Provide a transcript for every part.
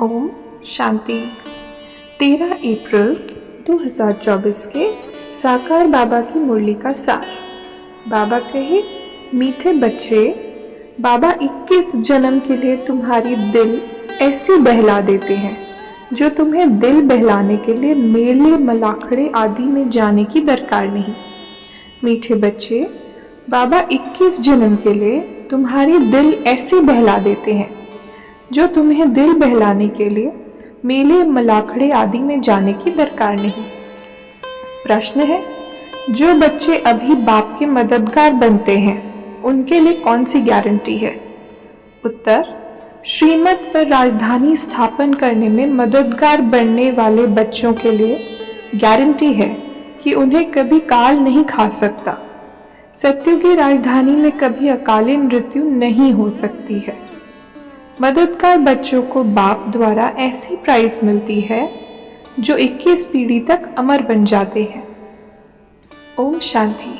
ओम शांति। 13 अप्रैल 2024 के साकार बाबा की मुरली का सार। बाबा कहे, मीठे बच्चे, बाबा 21 जन्म के लिए तुम्हारी दिल ऐसी बहला देते हैं जो तुम्हें दिल बहलाने के लिए मेले मलाखड़े आदि में जाने की दरकार नहीं। मीठे बच्चे, बाबा 21 जन्म के लिए तुम्हारी दिल ऐसी बहला देते हैं जो तुम्हें दिल बहलाने के लिए मेले मलाखड़े आदि में जाने की दरकार नहीं। प्रश्न है, जो बच्चे अभी बाप के मददगार बनते हैं उनके लिए कौन सी गारंटी है? उत्तर, श्रीमत पर राजधानी स्थापन करने में मददगार बनने वाले बच्चों के लिए गारंटी है कि उन्हें कभी काल नहीं खा सकता। सत्य की राजधानी में कभी अकाली मृत्यु नहीं हो सकती है। मददगार बच्चों को बाप द्वारा ऐसी प्राइज मिलती है जो 21 पीढ़ी तक अमर बन जाते हैं। ओम शांति।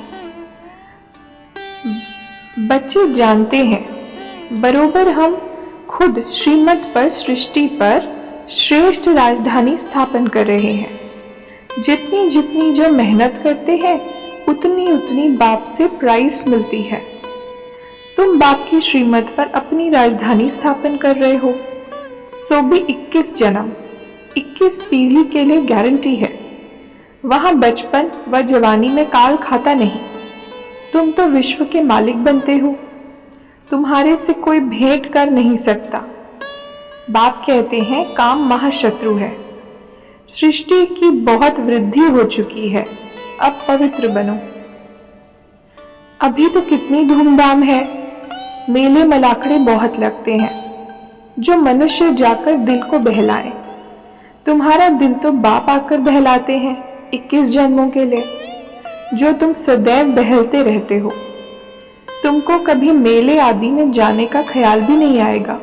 बच्चे जानते हैं बरोबर हम खुद श्रीमत पर सृष्टि पर श्रेष्ठ राजधानी स्थापन कर रहे हैं। जितनी जितनी जो मेहनत करते हैं उतनी उतनी बाप से प्राइज मिलती है। तुम बाप की श्रीमत पर अपनी राजधानी स्थापन कर रहे हो, सो भी 21 जन्म 21 पीढ़ी के लिए गारंटी है। वहां बचपन व जवानी में काल खाता नहीं। तुम तो विश्व के मालिक बनते हो, तुम्हारे से कोई भेंट कर नहीं सकता। बाप कहते हैं काम महाशत्रु है। सृष्टि की बहुत वृद्धि हो चुकी है, अब पवित्र बनो। अभी तो कितनी धूमधाम है, मेले मलाखड़े बहुत लगते हैं जो मनुष्य जाकर दिल को बहलाए। तुम्हारा दिल तो बाप आकर बहलाते हैं 21 जन्मों के लिए, जो तुम सदैव बहलते रहते हो। तुमको कभी मेले आदि में जाने का ख्याल भी नहीं आएगा।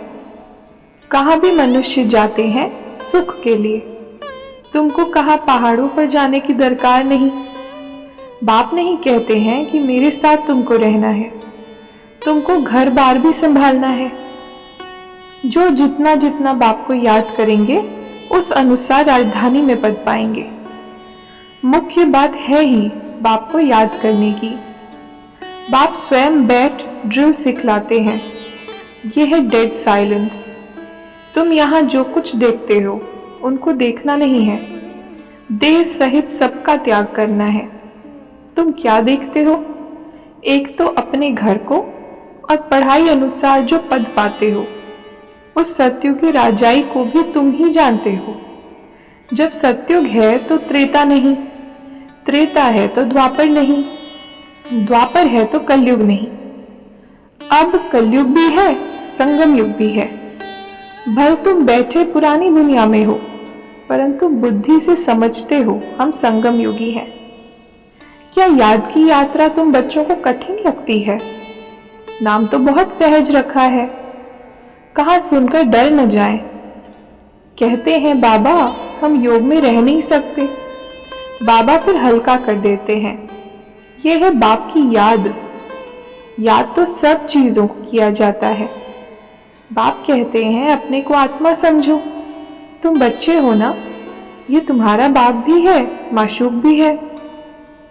कहाँ भी मनुष्य जाते हैं सुख के लिए, तुमको कहाँ पहाड़ों पर जाने की दरकार नहीं। बाप नहीं कहते हैं कि मेरे साथ तुमको रहना है, तुमको घर बार भी संभालना है। जो जितना जितना बाप को याद करेंगे उस अनुसार राजधानी में पद पाएंगे। मुख्य बात है ही बाप को याद करने की। बाप स्वयं बैठ ड्रिल सिखलाते हैं। यह है डेड साइलेंस। तुम यहाँ जो कुछ देखते हो उनको देखना नहीं है, देह सहित सबका त्याग करना है। तुम क्या देखते हो? एक तो अपने घर को और पढ़ाई अनुसार जो पद पाते हो, उस सत्युग की राजाई को भी तुम ही जानते हो। जब सत्युग है तो त्रेता नहीं, त्रेता है तो द्वापर नहीं, द्वापर है तो कलयुग नहीं। अब कलयुग भी है, संगम युग भी है। भले तुम बैठे पुरानी दुनिया में हो, परंतु बुद्धि से समझते हो हम संगम युगी हैं। क्या याद की यात्रा तुम बच्चों को कठिन लगती है? नाम तो बहुत सहज रखा है, कहाँ सुनकर डर न जाए। कहते हैं बाबा हम योग में रह नहीं सकते, बाबा फिर हल्का कर देते हैं। यह है बाप की याद। याद तो सब चीजों को किया जाता है। बाप कहते हैं अपने को आत्मा समझो। तुम बच्चे हो ना, ये तुम्हारा बाप भी है, माशूक भी है।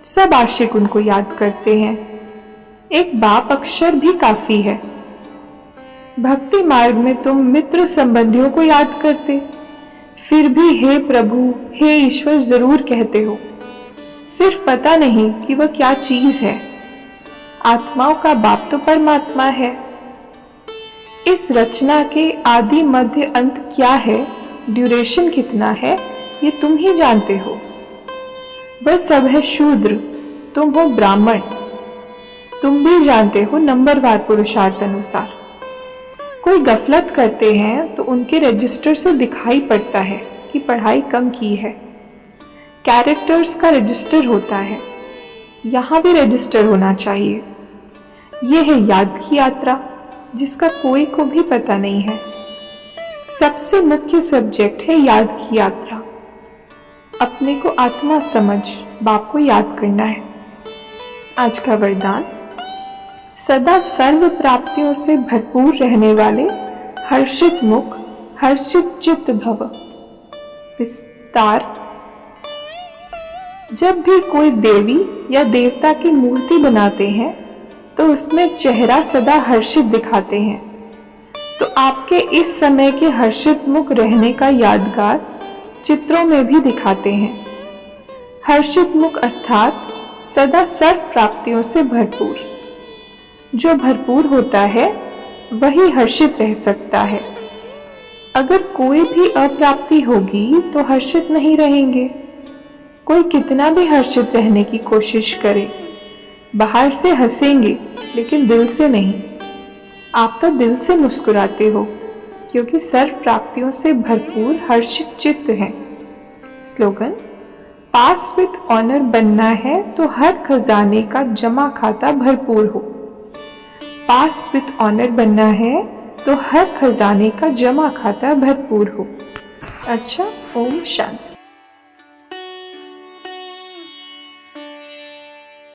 सब आशिक उनको याद करते हैं। एक बाप अक्षर भी काफी है। भक्ति मार्ग में तुम मित्र संबंधियों को याद करते, फिर भी हे प्रभु हे ईश्वर जरूर कहते हो। सिर्फ पता नहीं कि वह क्या चीज है। आत्माओं का बाप तो परमात्मा है। इस रचना के आदि मध्य अंत क्या है, ड्यूरेशन कितना है, ये तुम ही जानते हो। वह सब है शूद्र, तुम हो ब्राह्मण। तुम भी जानते हो नंबरवार पुरुषार्थ अनुसार। कोई गफलत करते हैं तो उनके रजिस्टर से दिखाई पड़ता है कि पढ़ाई कम की है। कैरेक्टर्स का रजिस्टर होता है, यहाँ भी रजिस्टर होना चाहिए। यह है याद की यात्रा, जिसका कोई को भी पता नहीं है। सबसे मुख्य सब्जेक्ट है याद की यात्रा। अपने को आत्मा समझ बाप को याद करना है। आज का वरदान, सदा सर्व प्राप्तियों से भरपूर रहने वाले हर्षित मुख हर्षित चित्त भव। विस्तार। जब भी कोई देवी या देवता की मूर्ति बनाते हैं तो उसमें चेहरा सदा हर्षित दिखाते हैं, तो आपके इस समय के हर्षित मुख रहने का यादगार चित्रों में भी दिखाते हैं। हर्षित मुख अर्थात सदा सर्व प्राप्तियों से भरपूर। जो भरपूर होता है वही हर्षित रह सकता है। अगर कोई भी अप्राप्ति होगी तो हर्षित नहीं रहेंगे। कोई कितना भी हर्षित रहने की कोशिश करे, बाहर से हंसेंगे लेकिन दिल से नहीं। आप तो दिल से मुस्कुराते हो क्योंकि सर्व प्राप्तियों से भरपूर हर्षित चित्त हैं। स्लोगन: पास विद ऑनर बनना है तो हर खजाने का जमा खाता भरपूर हो। पास विद ऑनर बनना है तो हर खजाने का जमा खाता भरपूर हो। अच्छा, ओम शांति।